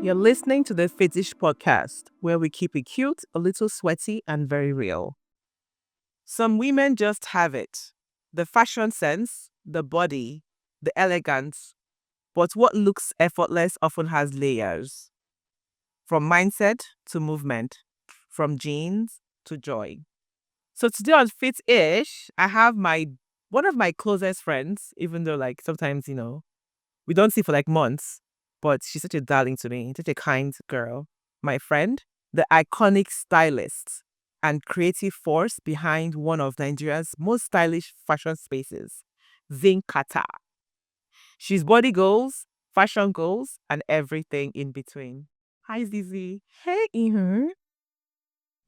You're listening to the Fetish podcast, where we keep it cute, a little sweaty, and very real. Some women just have it: the fashion sense, the body, the elegance. But what looks effortless often has layers, from mindset to movement, from jeans to joy. So today on Fit-ish, I have my one of my closest friends, even though like sometimes, we don't see for like months, but she's such a darling to me, such a kind girl. My friend, the iconic stylist and creative force behind one of Nigeria's most stylish fashion spaces, Zinkata. She's body goals, fashion goals, and everything in between. Hi, Zizi. Hey,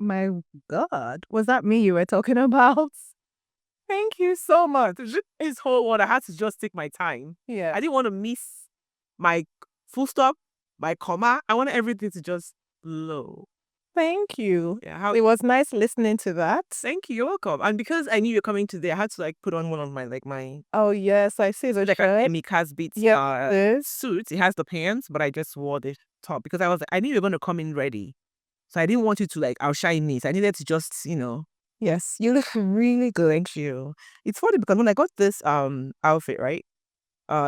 my God, was that me you were talking about? Thank you so much. This whole one, I had to just take my time. Yeah. I didn't want to miss my full stop, my comma. I wanted everything to just flow. Thank you. Yeah, It was nice listening to that. Thank you. You're welcome. And because I knew you're coming today, I had to like put on one of my Oh, yes, I see the like shirt. Mika's Beats Yep, this. suit. It has the pants, but I just wore the top because I knew you were going to come in ready. So I didn't want you to like outshine me. So I needed to just, Yes, you look really good. thank you. It's funny because when I got this outfit, right?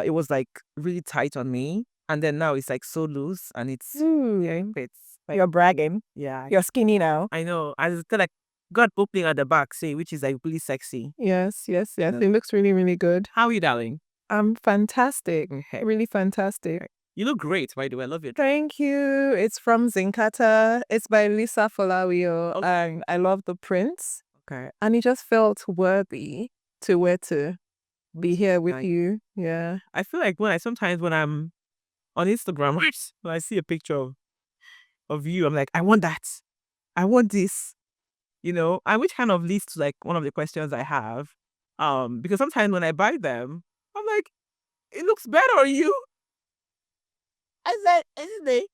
It was like really tight on me. And then now it's like so loose and it's it's like, You're bragging. yeah. You're skinny now. I know. And it's like got opening at the back, say, which is like really sexy. Yes. Yeah. It looks really, really good. How are you, darling? I'm fantastic. Okay. Really fantastic. You look great, by the way. I love your Thank you. It's from Zinkata. It's by Lisa Folawio. Okay. And I love the prints. Okay. And it just felt worthy to wear to be here with Nice. you. Yeah. I feel like sometimes when I'm on Instagram, when I see a picture of you, I'm like, I want that. I want this. And which kind of leads to like one of the questions I have. Because sometimes when I buy them, I'm like, it looks better on you. I said, isn't it?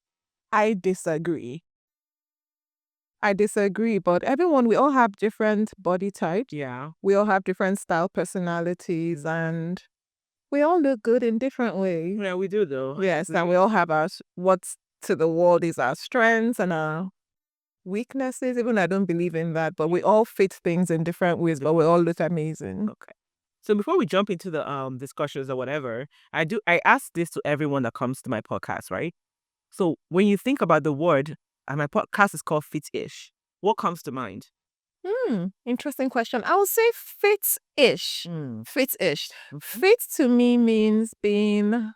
I disagree. But we all have different body types. Yeah. We all have different style personalities and we all look good in different ways. Yeah, we do though. Yes, and we all have what's to the world is our strengths and our weaknesses. Even I don't believe in that, but we all fit things in different ways, but we all look amazing. Okay. So before we jump into the discussions or whatever, I ask this to everyone that comes to my podcast, right? So when you think about the word, and my podcast is called Fit-ish, what comes to mind? Interesting question. I would say fit-ish. Fit-ish. Fit to me means being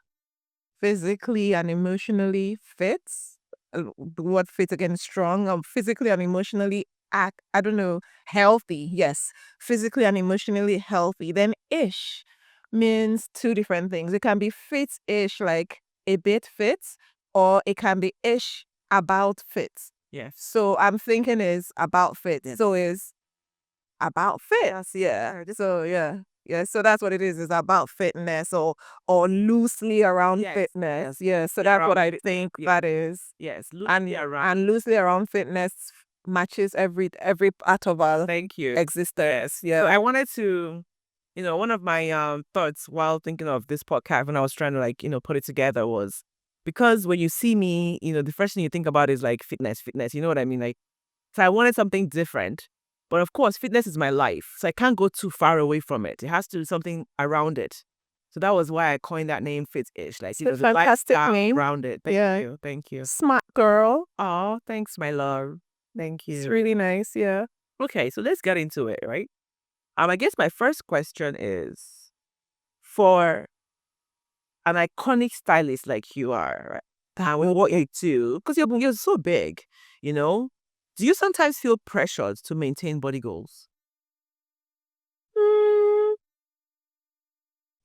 physically and emotionally fit. The word fit again is strong. Physically and emotionally healthy. Yes, physically and emotionally healthy. Then ish means two different things. It can be fit-ish, like a bit fit, or it can be ish about fit. Yes. So I'm thinking is about fit. Yes. So is about fit. Yes, yeah. So yeah. So that's what it is. It's about fitness or loosely around Yes, fitness. yes. Yeah. So that's what I think yeah. that is. Yes. And loosely around fitness matches every part of our Thank you. existence. So Yeah. I wanted to, one of my thoughts while thinking of this podcast when I was trying to like, put it together was because when you see me, the first thing you think about is like fitness, you know what I mean? Like, so I wanted something different. But of course, fitness is my life. So I can't go too far away from it. It has to be something around it. So that was why I coined that name Fit-ish. Like, It's a fantastic name. around it. Thank you. Smart girl. Oh, thanks, my love. Thank you. It's really nice. Yeah. Okay, so let's get into it, right? I guess my first question is for an iconic stylist like you are, right? And what you do, because you're so big, do you sometimes feel pressured to maintain body goals?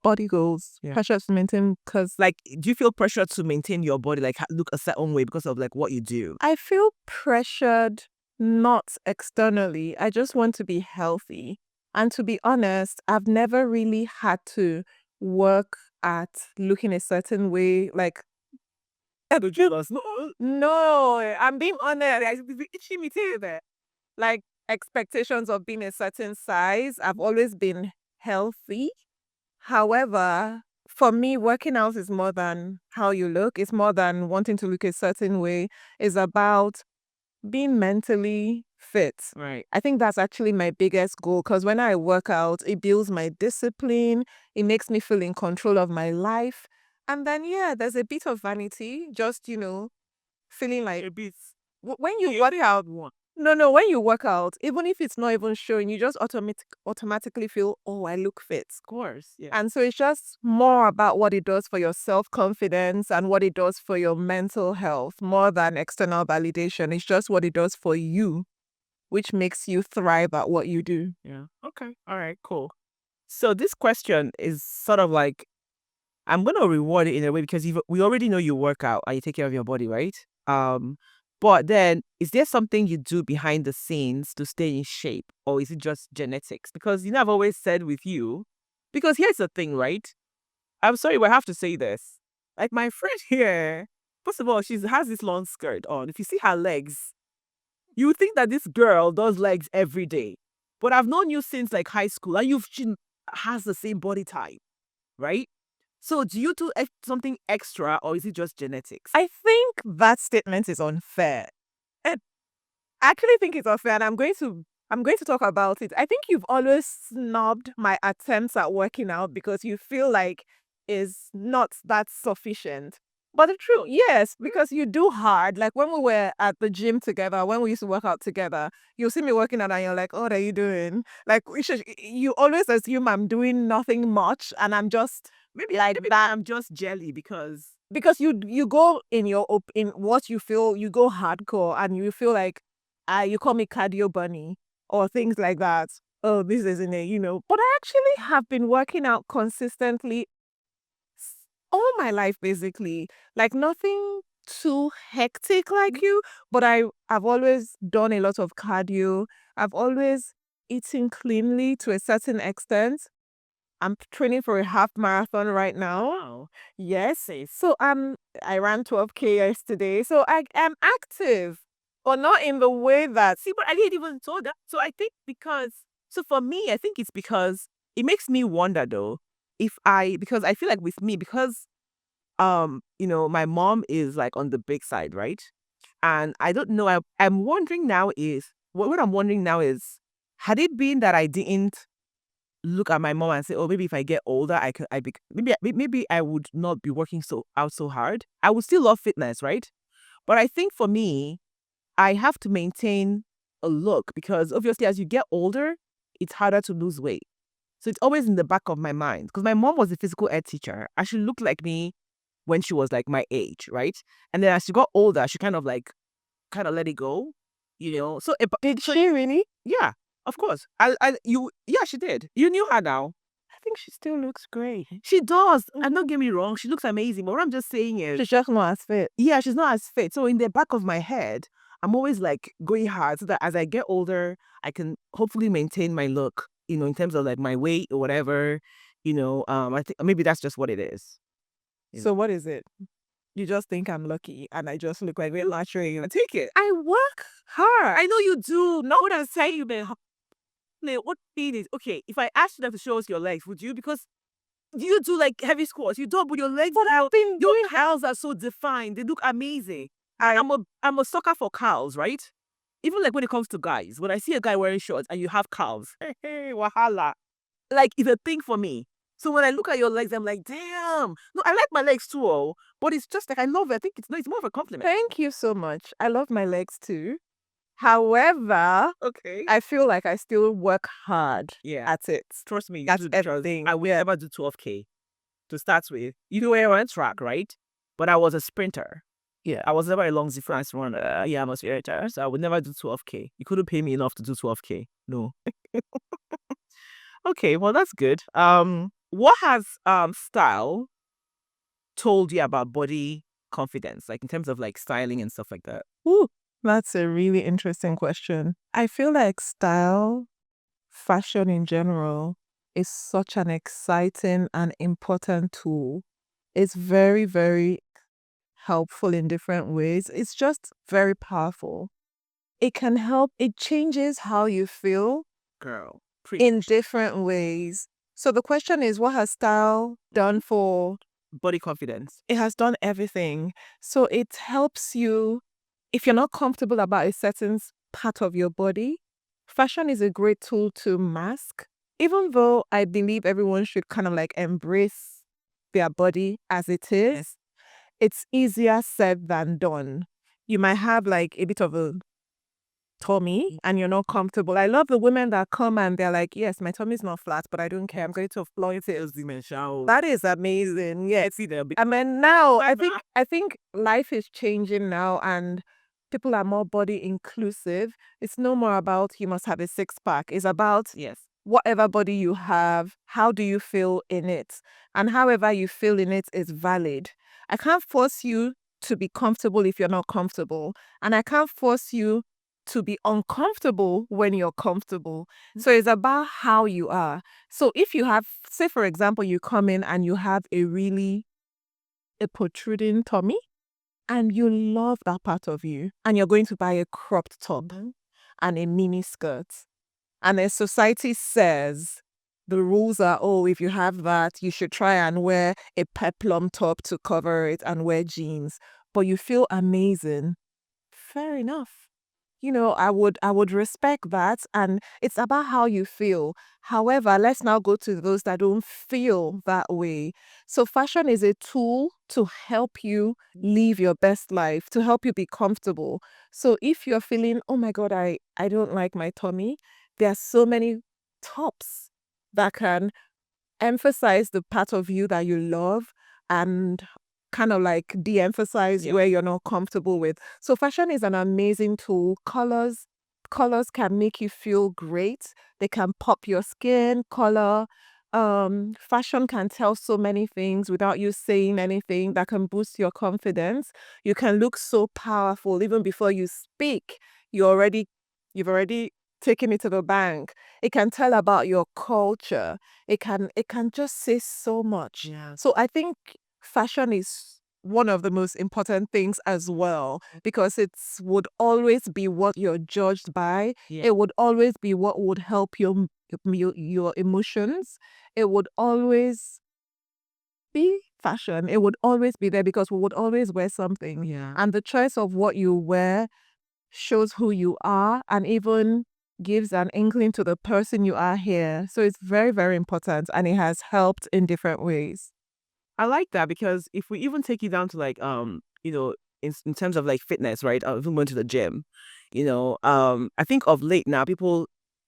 Body goals. Yeah. Pressure to maintain because Like, do you feel pressured to maintain your body, like look a certain way because of like what you do? I feel pressured not externally. I just want to be healthy. And to be honest, I've never really had to work at looking a certain way. Like, no, I'm being honest. Itchy me too there. Like, expectations of being a certain size. I've always been healthy. However, for me, working out is more than how you look. It's more than wanting to look a certain way. It's about being mentally fit. Right. I think that's actually my biggest goal because when I work out, it builds my discipline. It makes me feel in control of my life. And then, yeah, there's a bit of vanity, just, feeling like A bit. when you You work only have one. no, when you work out, even if it's not even showing, you just automatically feel, oh, I look fit. Of course. Yeah. And so it's just more about what it does for your self-confidence and what it does for your mental health, more than external validation. It's just what it does for you, which makes you thrive at what you do. Yeah. Okay. All right. Cool. So this question is sort of like, I'm gonna reward it in a way because we already know you work out and you take care of your body, right? But then is there something you do behind the scenes to stay in shape, or is it just genetics? Because I've always said with you, because here's the thing, right? I'm sorry, but I have to say this. Like my friend here, first of all, she has this long skirt on. If you see her legs, you would think that this girl does legs every day. But I've known you since like high school, and she has the same body type, right? So do you do something extra, or is it just genetics? I think that statement is unfair. And I actually think it's unfair, and I'm going to talk about it. I think you've always snubbed my attempts at working out because you feel like is not that sufficient. But the truth, yes, because you do hard. Like when we were at the gym together, when we used to work out together, you'll see me working out and you're like, oh, what are you doing? Like you always assume I'm doing nothing much and I'm just Maybe I'm just jelly because you go in what you feel, you go hardcore and you feel like you call me cardio bunny or things like that. Oh, this isn't it. But I actually have been working out consistently all my life, basically. Like nothing too hectic like you, but I've always done a lot of cardio. I've always eaten cleanly to a certain extent. I'm training for a half marathon right now. wow. Yes. So I ran 12K yesterday. So I am active, but not in the way that See, but I didn't even saw that. So I think for me, I think it's because it makes me wonder though, because I feel like with me, because my mom is like on the big side, right? And I don't know, I'm wondering now is, what I'm wondering now is, had it been that I didn't look at my mom and say, oh, maybe if I get older, maybe I would not be working so hard. I would still love fitness, right? But I think for me, I have to maintain a look because obviously as you get older, it's harder to lose weight. So it's always in the back of my mind because my mom was a physical ed teacher. And she looked like me when she was like my age, right? And then as she got older, she kind of let it go. So did she really? yeah, of course. Yeah, she did. You knew her now. I think she still looks great. She does. And don't get me wrong, she looks amazing. But what I'm just saying is, She's just not as fit. yeah, she's not as fit. So in the back of my head, I'm always like going hard so that as I get older, I can hopefully maintain my look, in terms of like my weight or whatever. I think maybe that's just what it is. So what is it? You just think I'm lucky and I just look like real natural. I take it. I work hard. I know you do. Not what I'm saying, man. What thing is, okay, if I asked you them to show us your legs, would you? Because you do like heavy squats. You don't, but your legs I've been doing your cows are so defined. They look amazing. I'm a sucker for cows, right? Even like when it comes to guys, when I see a guy wearing shorts and you have calves, hey, wahala. Like it's a thing for me. So when I look at your legs, I'm like, damn. No, I like my legs too, but it's just like I love it. I think it's more of a compliment. Thank you so much. I love my legs too. However, Okay. I feel like I still work hard at it. Trust me, That's because everything. I will never do 12K to start with. You know where I went track, right? But I was a sprinter. Yeah. I was never a long distance runner. Yeah, I'm a sprinter, so I would never do 12K. You couldn't pay me enough to do 12K. No. Okay, well that's good. What has style told you about body confidence, like in terms of like styling and stuff like that? Ooh, that's a really interesting question. I feel like style, fashion in general, is such an exciting and important tool. It's very, very helpful in different ways. It's just very powerful. It can help, it changes how you feel Girl, in different ways. So the question is, what has style done for body confidence? it? Has done everything. So it helps you if you're not comfortable about a certain part of your body. Fashion is a great tool to mask. Even though I believe everyone should kind of like embrace their body as it is, Yes. it's easier said than done. You might have like a bit of a tummy and you're not comfortable. I love the women that come and they're like, yes, my tummy's not flat, but I don't care. I'm going to flaunt it. That is amazing. Yes. See them. I mean, now I think life is changing now and people are more body inclusive. It's no more about you must have a six pack. It's about Yes. whatever body you have, how do you feel in it? And however you feel in it is valid. I can't force you to be comfortable if you're not comfortable. And I can't force you to be uncomfortable when you're comfortable. So it's about how you are. So if you have, say for example, you come in and you have a protruding tummy and you love that part of you and you're going to buy a cropped top and a mini skirt. And then society says the rules are, oh, if you have that, you should try and wear a peplum top to cover it and wear jeans. But you feel amazing. Fair enough. I would respect that, and it's about how you feel. However, let's now go to those that don't feel that way. So fashion is a tool to help you live your best life, to help you be comfortable. So if you're feeling, oh my God, I don't like my tummy, there are so many tops that can emphasize the part of you that you love and kind of like de-emphasize where you're not comfortable with. So fashion is an amazing tool. Colors can make you feel great. They can pop your skin color. Fashion can tell so many things without you saying anything that can boost your confidence. You can look so powerful even before you speak. You've already taken it to the bank. It can tell about your culture. It can just say so much. Yeah. So I think fashion is one of the most important things as well because it would always be what you're judged by. Yeah. It would always be what would help your emotions. It would always be fashion. It would always be there because we would always wear something. Yeah. And the choice of what you wear shows who you are and even gives an inkling to the person you are here. So it's very, very important and it has helped in different ways. I like that because if we even take it down to like in terms of like fitness, right? I even went to the gym. I think of late now, people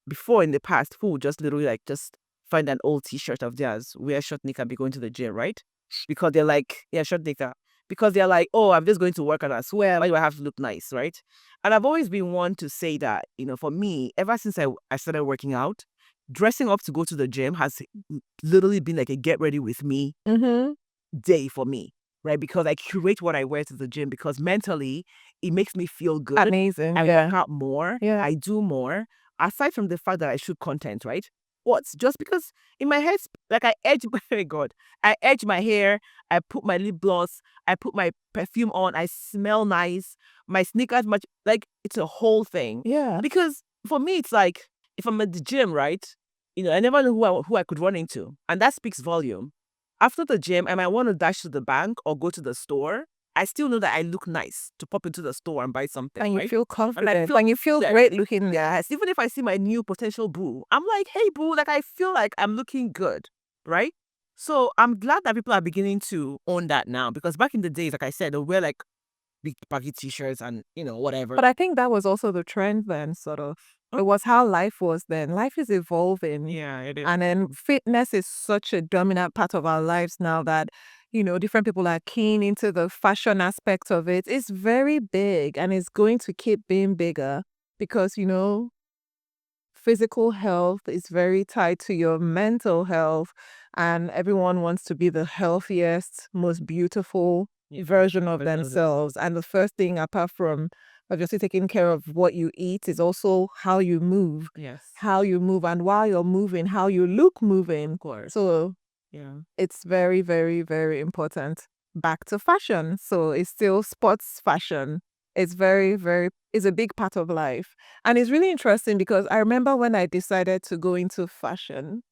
before in the past who would just literally like just find an old t-shirt of theirs, wear short knicker and be going to the gym, right? Because they're like, yeah, short knicker. Because they're like, oh, I'm just going to work out as well. Why do I have to look nice, right? And I've always been one to say that, for me, ever since I started working out, dressing up to go to the gym has literally been like a get ready with me Mm-hmm. day for me, right? Because I curate what I wear to the gym because mentally it makes me feel good. Amazing. I Yeah. work out more. Yeah. I do more. Aside from the fact that I shoot content, right? What's just because in my head, like I edge, my God, I edge my hair, I put my lip gloss, I put my perfume on, I smell nice, my sneakers much, like it's a whole thing. Yeah. Because for me, it's like if I'm at the gym, right? I never know who I could run into, and that speaks volume. After the gym, I might want to dash to the bank or go to the store. I still know that I look nice to pop into the store and buy something. And you right? feel confident. And I feel and you feel like- great looking there. Yes, even if I see my new potential boo, I'm like, hey boo, like I feel like I'm looking good, right? So I'm glad that people are beginning to own that now because back in the days, like I said, they'll wear like big baggy t-shirts and whatever. But I think that was also the trend then, sort of. It was how life was then. Life is evolving. Yeah, it is. And then fitness is such a dominant part of our lives now that, different people are keen into the fashion aspect of it. It's very big and it's going to keep being bigger because, physical health is very tied to your mental health and everyone wants to be the healthiest, most beautiful version of themselves. And the first thing apart from obviously taking care of what you eat is also how you move. Yes. How you move and while you're moving, how you look moving. Of course. So Yeah. it's very, very, very important. Back to fashion. So it's still sports fashion. It's very, very, it's a big part of life. And it's really interesting because I remember when I decided to go into fashion,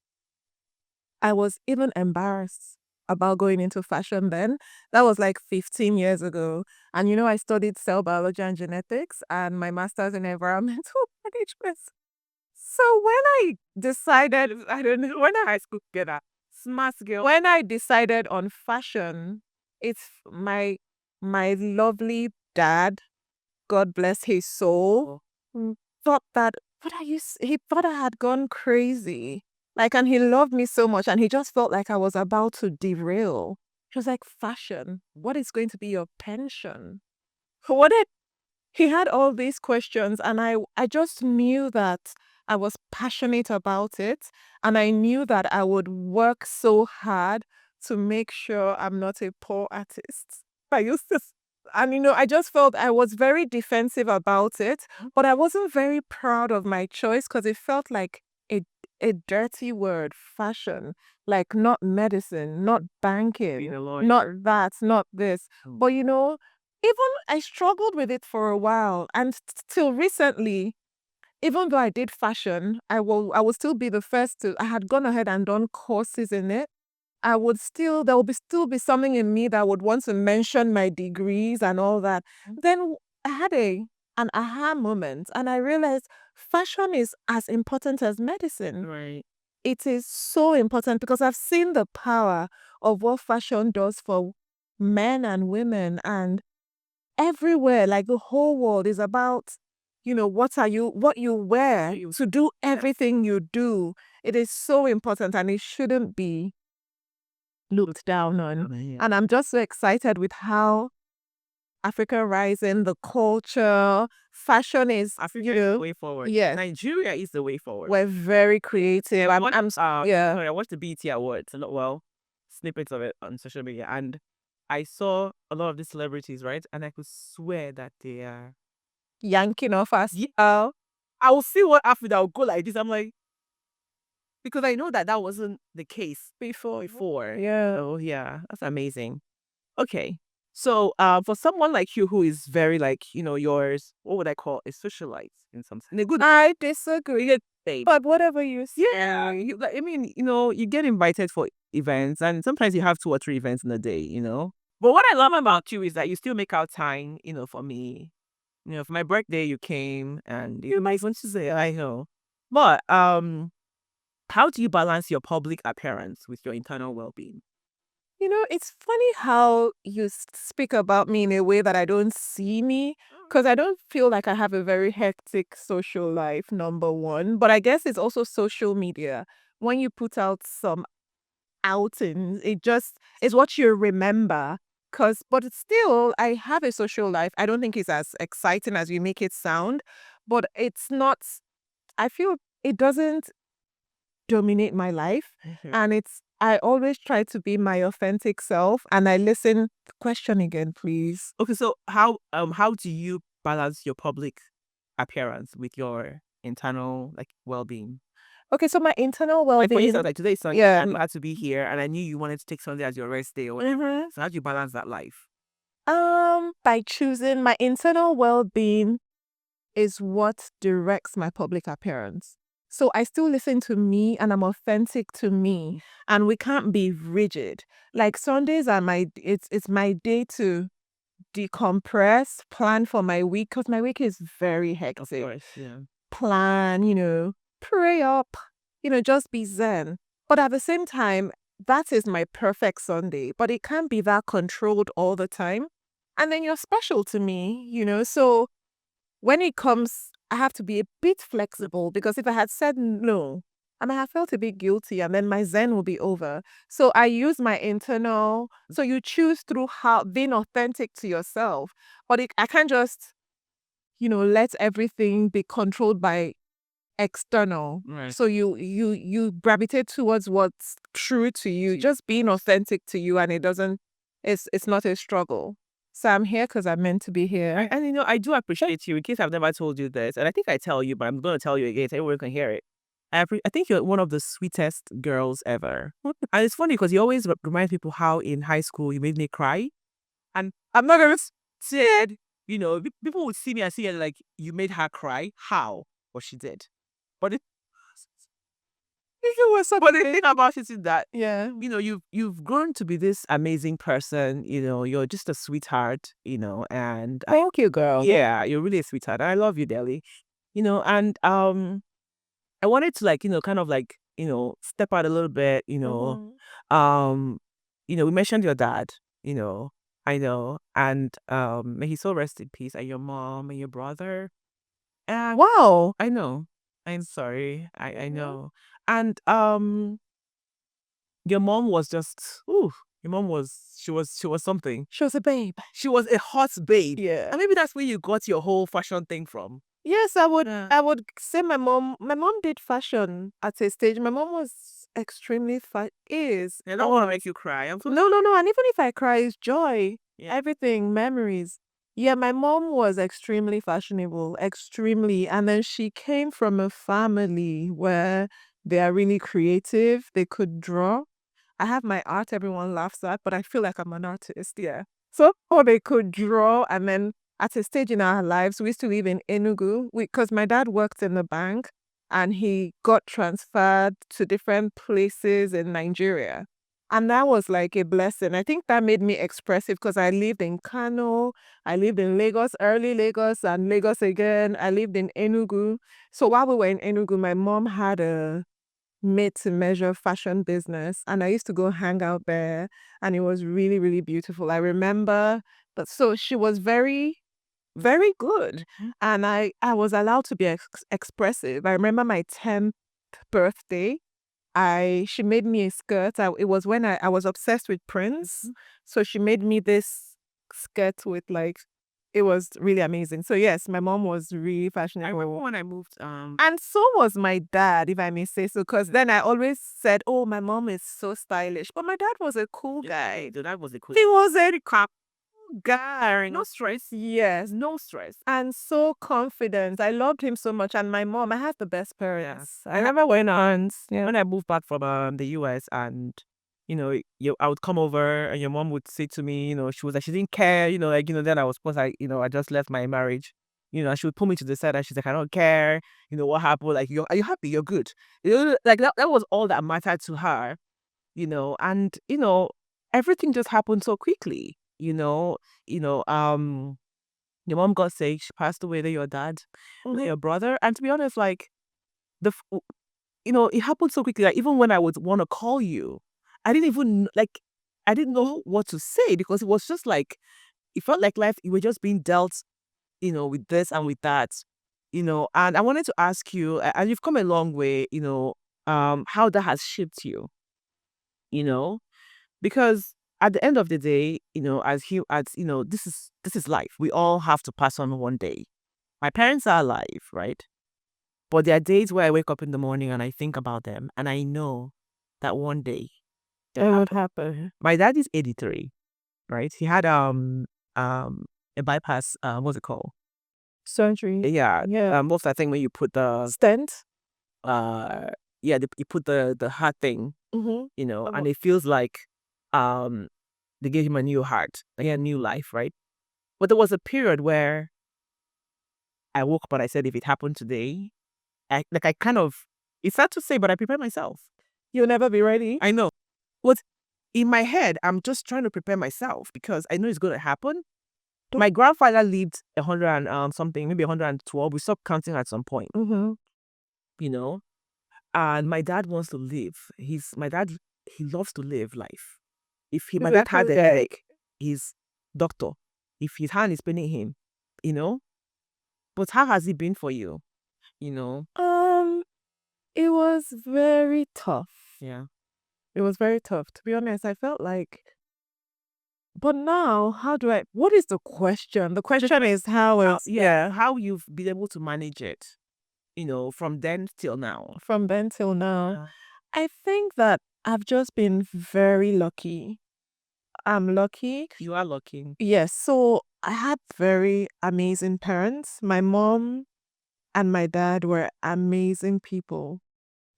I was even embarrassed about going into fashion then. That was like 15 years ago. And I studied cell biology and genetics and my master's in environmental management. So when I decided, I don't know, when I high school together, smart girl. When I decided on fashion, it's my lovely dad, God bless his soul, thought that he thought I had gone crazy. Like, and he loved me so much, and he just felt like I was about to derail. He was like, fashion, what is going to be your pension? What he had all these questions, and I just knew that I was passionate about it, and I knew that I would work so hard to make sure I'm not a poor artist. I used to and I just felt I was very defensive about it, but I wasn't very proud of my choice because it felt like a a dirty word, fashion, like not medicine, not banking, not that, not this. But even I struggled with it for a while, and till recently, even though I did fashion, I will still be the first to. I had gone ahead and done courses in it. There will still be something in me that would want to mention my degrees and all that. Then I had an aha moment, and I realized fashion is as important as medicine. Right. It is so important because I've seen the power of what fashion does for men and women, and everywhere, like the whole world is about, what you wear to do everything you do. It is so important and it shouldn't be looked down on. Yeah. And I'm just so excited with how Africa Rising, the culture, fashion is, Africa is the way forward. yes, Nigeria is the way forward. we're very creative. Yeah. Sorry, I watched the BET Awards a lot. Well, snippets of it on social media, and I saw a lot of these celebrities, right? And I could swear that they are Yanking off us. yeah. I will see what Africa will go like this. I'm like, because I know that wasn't the case before. Yeah. Oh yeah, that's amazing. Okay. So, for someone like you who is very like, yours, what would I call a socialite in some sense? In a good I disagree. way. But whatever you say. Yeah, I mean, you get invited for events, and sometimes you have 2 or 3 events in a day, But what I love about you is that you still make out time, for me. For my birthday, you came, and you might want to say, I know. But how do you balance your public appearance with your internal well-being? It's funny how you speak about me in a way that I don't see me, because I don't feel like I have a very hectic social life, number one. But I guess it's also social media. When you put out some outings, it just is what you remember. But it's still, I have a social life. I don't think it's as exciting as you make it sound, but it's not, I feel it doesn't dominate my life. And I always try to be my authentic self, and I listen. Question again, please. Okay, so how do you balance your public appearance with your internal like well-being? Okay, so my internal Like for well-being. instance, like today's Sunday, Yeah. I'm glad to be here, and I knew you wanted to take Sunday as your rest day or whatever. So how do you balance that life? By choosing my internal well-being is what directs my public appearance. So I still listen to me and I'm authentic to me, and we can't be rigid. Like Sundays are it's my day to decompress, plan for my week, because my week is very Of hectic. course, yeah. Plan, pray up, just be zen. But at the same time, that is my perfect Sunday, but it can't be that controlled all the time. And then you're special to me, so when it comes, I have to be a bit flexible, because if I had said no, I might have felt a bit guilty and then my zen will be over. So I use my internal, so you choose through how being authentic to yourself, but I can't just, let everything be controlled by external. Right. So you gravitate towards what's true to you, just being authentic to you, and it's not a struggle. So I'm here because I'm meant to be here. And I do appreciate you. In case I've never told you this, and I think I tell you, but I'm going to tell you again so everyone can hear it. I think you're one of the sweetest girls ever. And it's funny because you always remind people how in high school you made me cry. And I'm not going to say it, people would see me and see it like you made her cry. How? But she did. But But the thing about it is that yeah. you've grown to be this amazing person. You're just a sweetheart. And Thank you, girl. yeah, you're really a sweetheart. I love you, Deli. And I wanted to kind of step out a little bit. Um, we mentioned your dad. I know, and may he so rest in peace, and your mom and your brother. And Wow. I know. I'm sorry. I Mhm. know. And your mom was just your mom she was something. She was a babe. She was a hot babe. Yeah. And maybe that's where you got your whole fashion thing from. Yes, I would. Yeah. I would say my mom. My mom did fashion at a stage. My mom was extremely is. I don't want to make you cry. I'm so No. And even if I cry, it's joy. Yeah. Everything, memories. Yeah, my mom was extremely fashionable, extremely. And then she came from a family where they are really creative. They could draw. I have my art everyone laughs at, but I feel like I'm an artist. Yeah. So, or they could draw. And then at a stage in our lives, we used to live in Enugu because my dad worked in the bank and he got transferred to different places in Nigeria. And that was like a blessing. I think that made me expressive because I lived in Kano, I lived in Lagos, early Lagos, and Lagos again. I lived in Enugu. So while we were in Enugu, my mom had a made to measure fashion business, and I used to go hang out there, and it was really, really beautiful. I remember, but so she was very, very good, and I was allowed to be expressive. I remember my 10th birthday. She made me a skirt. It was when I was obsessed with Prince, so she made me this skirt with it was really amazing. So yes, my mom was really I fashionable. remember when I moved And so was my dad, if I may say so, because then I always said, oh, my mom is so stylish. But my dad was a cool guy. the dad was a cool He was a cool guy. no stress. Yes, no stress. And so confident. I loved him so much. And my mom, I had the best parents. I remember when When I moved back from the US, and I would come over and your mom would say to me, she was like, she didn't care, then I was supposed I just left my marriage. And she would pull me to the side and she's like, I don't care, what happened, like, are you happy? You're good. Like that was all that mattered to her, and everything just happened so quickly, your mom got sick, she passed away, then your dad, then your brother. And to be honest, like it happened so quickly. Like even when I would want to call you, I didn't even I didn't know what to say because it was just like it felt like life. You were just being dealt, with this and with that, And I wanted to ask you, and you've come a long way, how that has shaped you, you know, because at the end of the day, this is life. We all have to pass on one day. My parents are alive, right? But there are days where I wake up in the morning and I think about them and I know that one day it would happen. my dad is 83, right? He had a bypass, what's it called? Surgery. Yeah. Yeah. Most I think when you put the Stent. you put the heart thing, and it feels like they gave him a new heart, like a new life, right? But there was a period where I woke up and I said, if it happened today, I kind of, it's sad to say, but I prepared myself. You'll never be ready. I know. But in my head, I'm just trying to prepare myself because I know it's going to happen. My grandfather lived 100 and something, maybe 112. We stopped counting at some point, you know. And my dad wants to live. My dad. He loves to live life. My dad had a headache, he's doctor. If his hand is paining him, you know. But how has it been for you? It was very tough. Yeah. It was very tough. To be honest, I felt like, but now, what is the question? The question is how else? Yeah, how you've been able to manage it, from then till now. From then till now. I think that I've just been very lucky. I'm lucky. You are lucky. Yes. So I had very amazing parents. My mom and my dad were amazing people.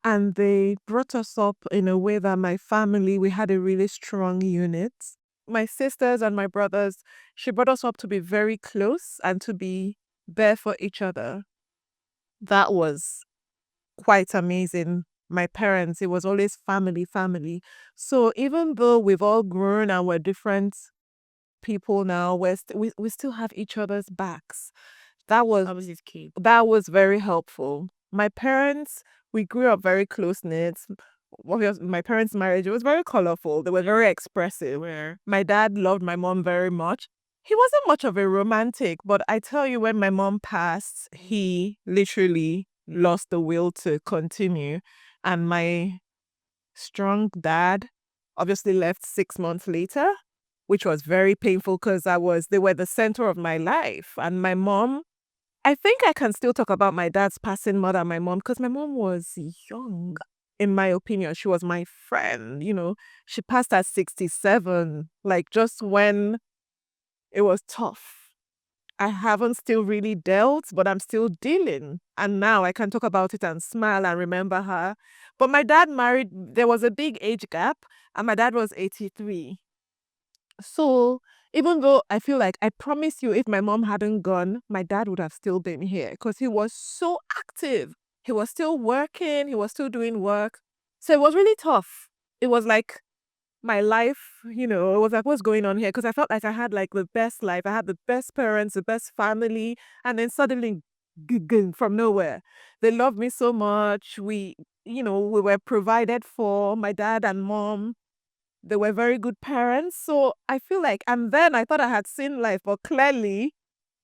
And they brought us up in a way that my family, we had a really strong unit. My sisters and my brothers, she brought us up to be very close and to be there for each other. That was quite amazing. my parents, it was always family, family. So even though we've all grown and we're different people now, we still have each other's backs. That was his key. that was very helpful. My parents, we grew up very close knit. My parents' marriage, it was very colorful. They were very expressive. Where? My dad loved my mom very much. He wasn't much of a romantic, but I tell you, when my mom passed, he literally lost the will to continue. And my strong dad obviously left 6 months later, which was very painful because they were the center of my life. And my mom, I think I can still talk about my dad's passing more than my mom because my mom was young. In my opinion, she was my friend. She passed at 67, like just when it was tough. I haven't still really dealt, but I'm still dealing. And now I can talk about it and smile and remember her. But my dad married, there was a big age gap, and my dad was 83. So even though I feel like, I promise you, if my mom hadn't gone, my dad would have still been here because he was so active. He was still working, he was still doing work. So it was really tough. It was like my life, it was like, what's going on here? Because I felt like I had like the best life. I had the best parents, the best family. And then suddenly, from nowhere, they loved me so much. We were provided for, my dad and mom. They were very good parents. So I feel like, and then I thought I had seen life, but clearly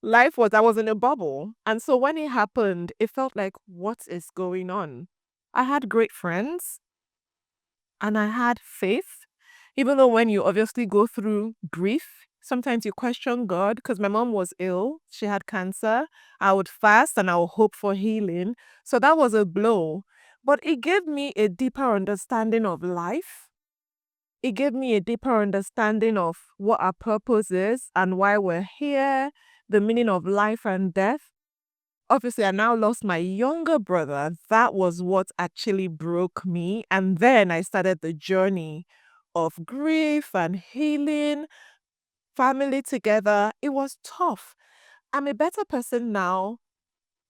I was in a bubble. And so when it happened, it felt like, what is going on? I had great friends and I had faith. Even though when you obviously go through grief, sometimes you question God, because my mom was ill. She had cancer. I would fast and I would hope for healing. So that was a blow. But it gave me a deeper understanding of life. It gave me a deeper understanding of what our purpose is and why we're here, the meaning of life and death. Obviously, I now lost my younger brother. That was what actually broke me. And then I started the journey of grief and healing, family together. It was tough. I'm a better person now.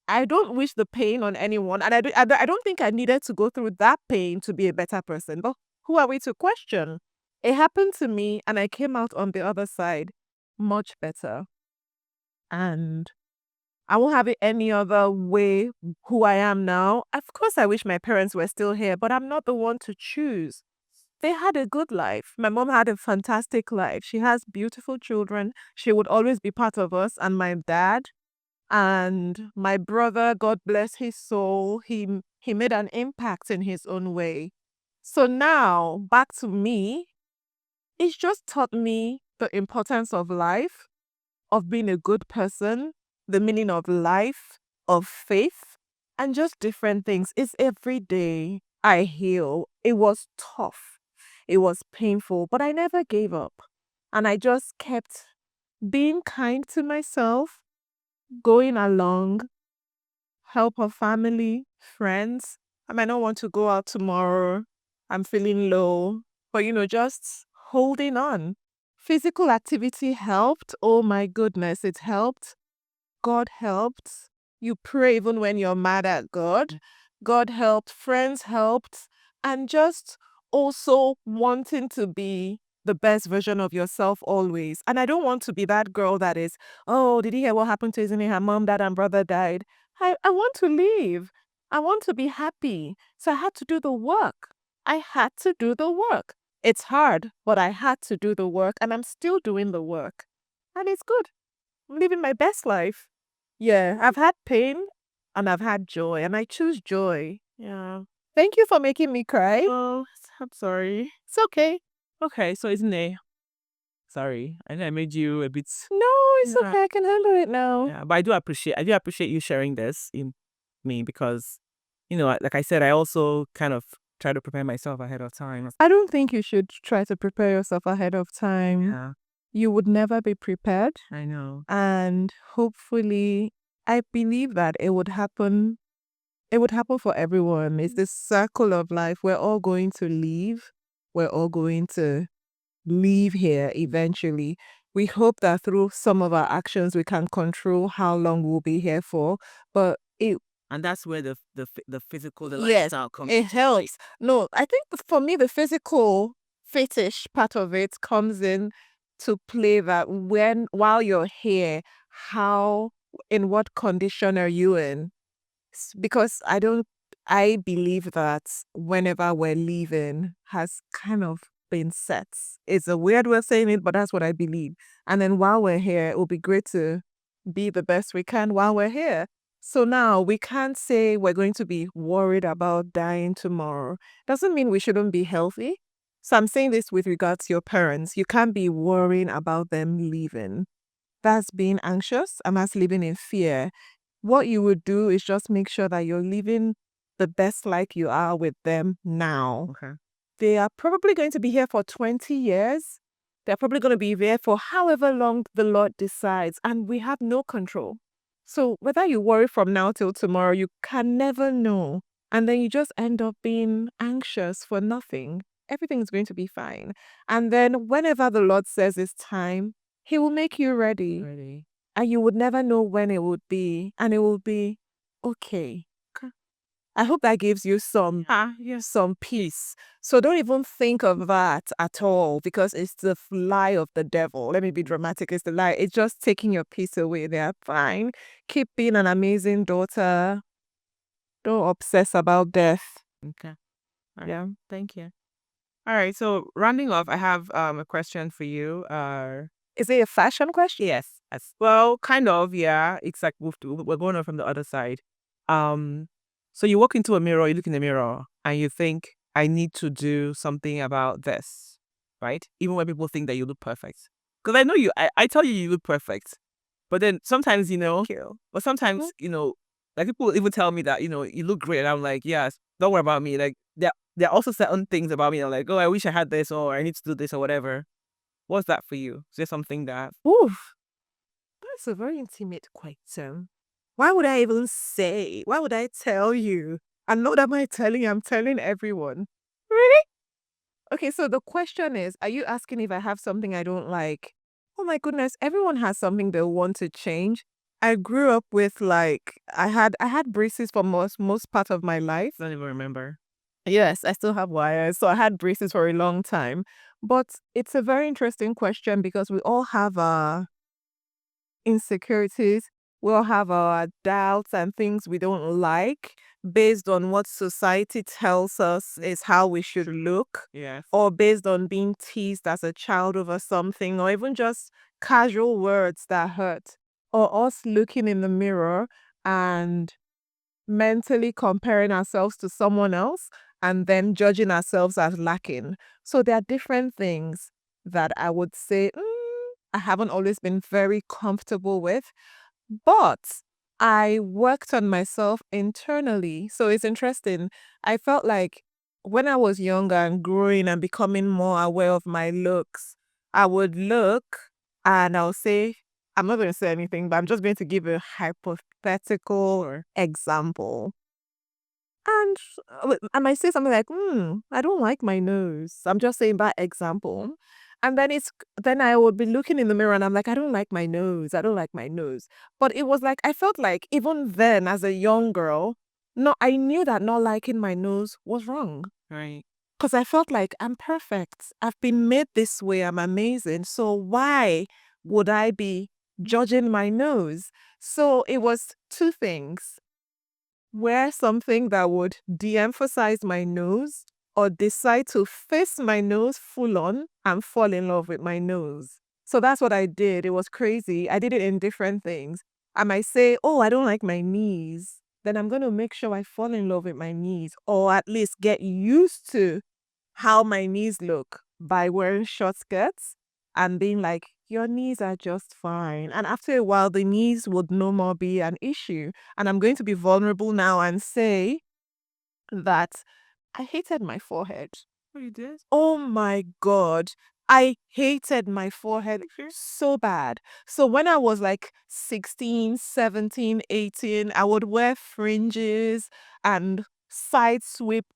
I don't wish the pain on anyone. And I don't think I needed to go through that pain to be a better person. But who are we to question? It happened to me and I came out on the other side much better. And I won't have it any other way who I am now. Of course, I wish my parents were still here, but I'm not the one to choose. They had a good life. My mom had a fantastic life. She has beautiful children. She would always be part of us. And my dad and my brother, God bless his soul, he made an impact in his own way. So now, back to me, it's just taught me the importance of life, of being a good person, the meaning of life, of faith, and just different things. It's every day I heal. It was tough. It was painful, but I never gave up. And I just kept being kind to myself, going along, help our family, friends. I might not want to go out tomorrow. I'm feeling low, but just holding on. Physical activity helped. Oh my goodness, it helped. God helped. You pray even when you're mad at God. God helped. Friends helped. And just also wanting to be the best version of yourself always. And I don't want to be that girl that is, oh, did you hear what happened to Izini? Her mom, dad, and brother died. I want to live. I want to be happy. So I had to do the work. I had to do the work. It's hard, but I had to do the work and I'm still doing the work. And it's good. I'm living my best life. Yeah, I've had pain and I've had joy and I choose joy. Yeah. Thank you for making me cry. Oh, I'm sorry. It's okay. Okay, so isn't it? Sorry, I know I made you a bit. No, it's Yeah. okay. I can handle it now. Yeah, but I do appreciate you sharing this in me because, like I said, I also kind of try to prepare myself ahead of time. I don't think you should try to prepare yourself ahead of time. Yeah, You would never be prepared. I know. And hopefully, I believe that it would happen. It would happen for everyone. It's this circle of life. We're all going to leave. We're all going to leave here eventually. We hope that through some of our actions, we can control how long we'll be here for. But And that's where the physical, the Yes, lifestyle comes. it helps. No, I think for me, the physical fetish part of it comes in to play that while you're here, how, in what condition are you in? Because I believe that whenever we're leaving has kind of been set. It's a weird way of saying it, but that's what I believe. And then while we're here, it will be great to be the best we can while we're here. So now we can't say we're going to be worried about dying tomorrow. Doesn't mean we shouldn't be healthy. So I'm saying this with regards to your parents. You can't be worrying about them leaving. That's being anxious and that's living in fear. What you would do is just make sure that you're living the best life you are with them now. Okay. They are probably going to be here for 20 years. They're probably going to be there for however long the Lord decides, and we have no control. So whether you worry from now till tomorrow, you can never know. And then you just end up being anxious for nothing. Everything's going to be fine. And then whenever the Lord says it's time, He will make you ready. And you would never know when it would be. And it will be okay. I hope that gives you some peace. So don't even think of that at all because it's the lie of the devil. Let me be dramatic. It's the lie. It's just taking your peace away. They're fine. Keep being an amazing daughter. Don't obsess about death. Okay. All right. Yeah. Thank you. All right. So rounding off, I have a question for you. Is it a fashion question? Yes. Well, kind of. Yeah. It's like we're going on from the other side. So you walk into a mirror, you look in the mirror, and you think, I need to do something about this, right? Even when people think that you look perfect. Because I know I tell you look perfect. But then sometimes, but sometimes, like people even tell me that, you look great. And I'm like, yes, don't worry about me. Like there are also certain things about me. I'm like, oh, I wish I had this or I need to do this or whatever. What's that for you? Is there something that Oof. That's a very intimate question. Why would I even say? Why would I tell you? And not am I telling you, I'm telling everyone. Really? Okay, so the question is, are you asking if I have something I don't like? Oh my goodness, everyone has something they want to change. I grew up with I had braces for most part of my life. I don't even remember? Yes, I still have wires. So I had braces for a long time. But it's a very interesting question because we all have insecurities. We all have our doubts and things we don't like based on what society tells us is how we should look, Yes. or based on being teased as a child over something, or even just casual words that hurt, or us looking in the mirror and mentally comparing ourselves to someone else and then judging ourselves as lacking. So there are different things that I would say I haven't always been very comfortable with, but I worked on myself internally. So it's interesting. I felt like when I was younger and growing and becoming more aware of my looks, I would look and I'll say, I'm not going to say anything, but I'm just going to give a hypothetical example. And I might say something like, I don't like my nose. I'm just saying by example. And then I would be looking in the mirror and I'm like, I don't like my nose. I don't like my nose. But it was like, I felt like even then as a young girl, no, I knew that not liking my nose was wrong. Right. Because I felt like I'm perfect. I've been made this way. I'm amazing. So why would I be judging my nose? So it was two things: wear something that would de-emphasize my nose, or decide to face my nose full on and fall in love with my nose. So that's what I did. It was crazy. I did it in different things. I might say, oh, I don't like my knees. Then I'm going to make sure I fall in love with my knees, or at least get used to how my knees look by wearing short skirts and being like, your knees are just fine. And after a while, the knees would no more be an issue. And I'm going to be vulnerable now and say that I hated my forehead. Oh, you did? Oh my God. I hated my forehead so bad. So when I was like 16, 17, 18, I would wear fringes and side sweep.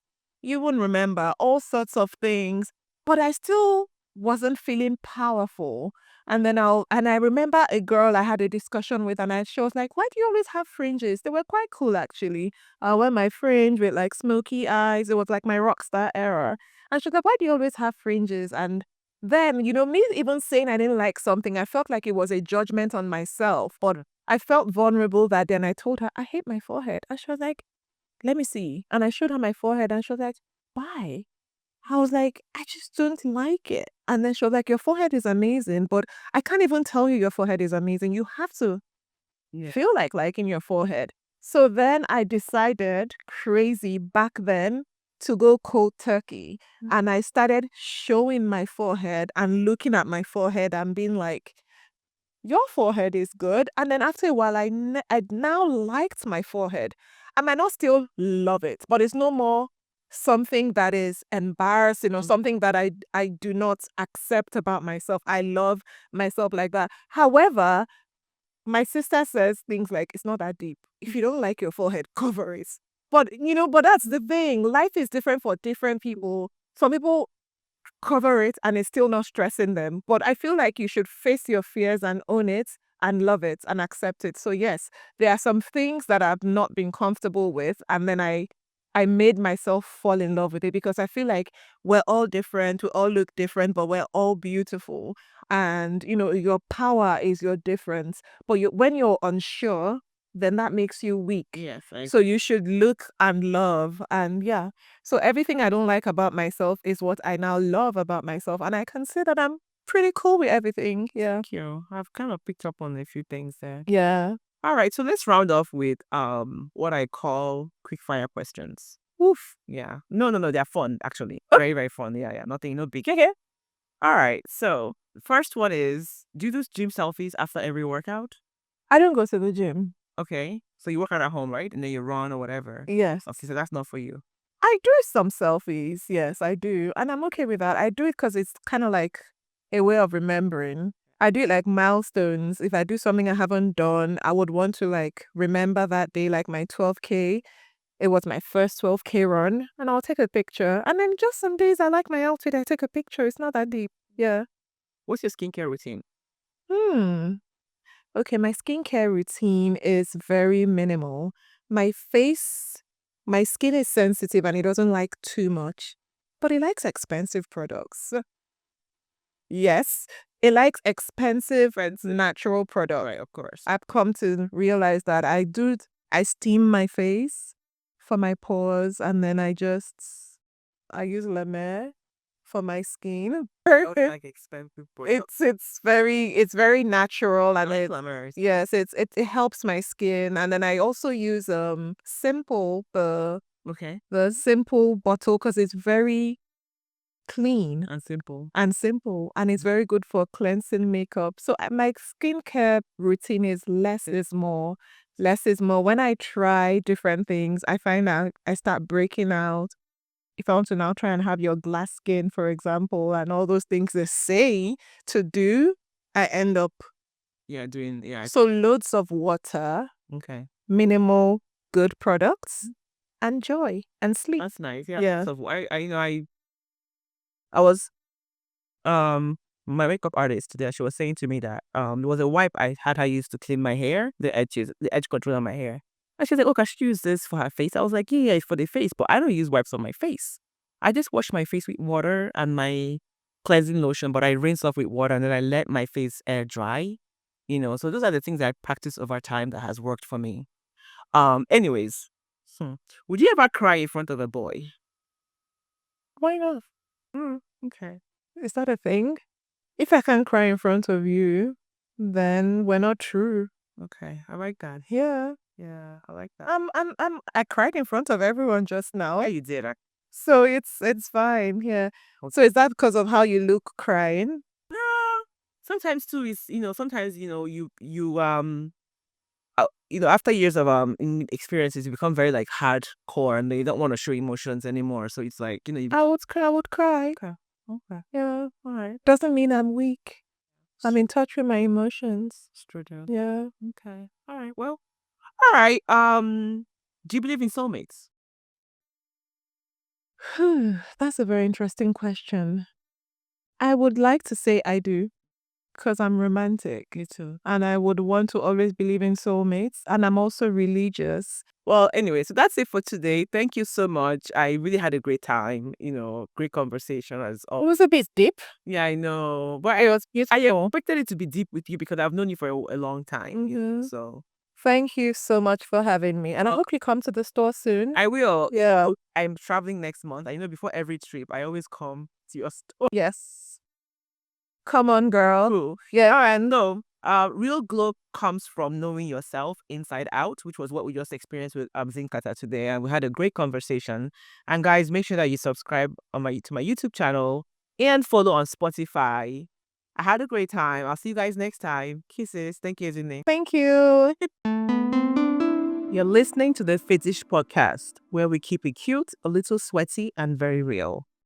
You wouldn't remember all sorts of things, but I still wasn't feeling powerful. And then I remember a girl I had a discussion with, and she was like, "Why do you always have fringes?" They were quite cool, actually. I wear my fringe with like smoky eyes. It was like my rock star era. And she was like, "Why do you always have fringes?" And then, me even saying I didn't like something, I felt like it was a judgment on myself. But I felt vulnerable that day, and I told her, "I hate my forehead." And she was like, "Let me see." And I showed her my forehead, and she was like, "Why?" I was like, "I just don't like it." And then she was like, "Your forehead is amazing, but I can't even tell you your forehead is amazing. You have to feel like liking your forehead." So then I decided, crazy back then, to go cold turkey. And I started showing my forehead and looking at my forehead and being like, "Your forehead is good." And then after a while, I now liked my forehead. I might not still love it, but it's no more something that is embarrassing or something that I do not accept about myself. I love myself like that. However, my sister says things like, "It's not that deep. If you don't like your forehead, cover it." But that's the thing. Life is different for different people. Some people cover it and it's still not stressing them. But I feel like you should face your fears and own it and love it and accept it. So yes, there are some things that I've not been comfortable with, and then I made myself fall in love with it because I feel like we're all different, we all look different, but we're all beautiful. And your power is your difference. But when you're unsure, then that makes you weak. Yes. So you should look and love, and yeah. So everything I don't like about myself is what I now love about myself. And I consider that I'm pretty cool with everything. Yeah. Thank you. I've kind of picked up on a few things there. Yeah. All right, so let's round off with what I call quick fire questions. Oof. Yeah. No, they're fun actually. Very, very fun. Yeah. Nothing, no big. Okay. All right. So the first one is, do you do gym selfies after every workout? I don't go to the gym. Okay. So you work out at home, right? And then you run or whatever. Yes. Okay, so that's not for you. I do some selfies. Yes, I do. And I'm okay with that. I do it because it's kind of like a way of remembering. I do it like milestones. If I do something I haven't done, I would want to like remember that day, like my 12K. It was my first 12K run, and I'll take a picture. And then just some days I like my outfit, I take a picture. It's not that deep. Yeah. What's your skincare routine? Okay, my skincare routine is very minimal. My face, my skin is sensitive and it doesn't like too much, but it likes expensive products. Yes, it likes expensive and natural products. Right, of course. I've come to realize that I steam my face for my pores, and then I use La Mer for my skin. Sounds like expensive products. It's very natural, and Glamours. yes, it helps my skin. And then I also use Simple, Okay. the Simple bottle, because it's very clean And simple. and it's very good for cleansing makeup. So my skincare routine is less is more. Less is more. When I try different things, I find out I start breaking out. If I want to now try and have your glass skin, for example, and all those things they say to do, I end up. Yeah, doing So loads of water, okay. minimal good products, and joy and sleep. That's nice. Yeah. Yeah. So I was my makeup artist today, she was saying to me that there was a wipe I had her use to clean my hair, the edge control on my hair. And she's like, "Oh, I should use this for her face." I was like, "Yeah, it's for the face, but I don't use wipes on my face. I just wash my face with water and my cleansing lotion, but I rinse off with water and then I let my face air dry. So those are the things I practice over time that has worked for me. Anyways, would you ever cry in front of a boy? Why not? Okay. Is that a thing? If I can't cry in front of you, then we're not true. Okay. I like that. Yeah. Yeah, I like that. I cried in front of everyone just now. Yeah, you did. So it's fine. Yeah. Okay. So is that because of how you look crying? Sometimes too is sometimes after years of experiences you become very like hardcore and they don't want to show emotions anymore, so it's like you I would cry. okay. Yeah. All right. Doesn't mean I'm weak. I'm in touch with my emotions. Straight out. Yeah. Okay, all right, well, all right, do you believe in soulmates? That's a very interesting question. I would like to say I do, Because I'm romantic. Me too. And I would want to always believe in soulmates. And I'm also religious. Well, anyway, so that's it for today. Thank you so much. I really had a great time. Great conversation as It always. was a bit deep. Yeah, I know. But I expected it to be deep with you because I've known you for a long time. Yeah. So Thank you so much for having me. And I hope you come to the store soon. I will. Yeah. I'm traveling next month. Before every trip, I always come to your store. Yes. Come on, girl. Cool. Yeah. And no, real glow comes from knowing yourself inside out, which was what we just experienced with Zinkata today, and we had a great conversation. And guys, make sure that you subscribe to my YouTube channel and follow on Spotify. I had a great time. I'll see you guys next time. Kisses. Thank you, Ezine. Thank you. You're listening to the Fetish Podcast, where we keep it cute, a little sweaty, and very real.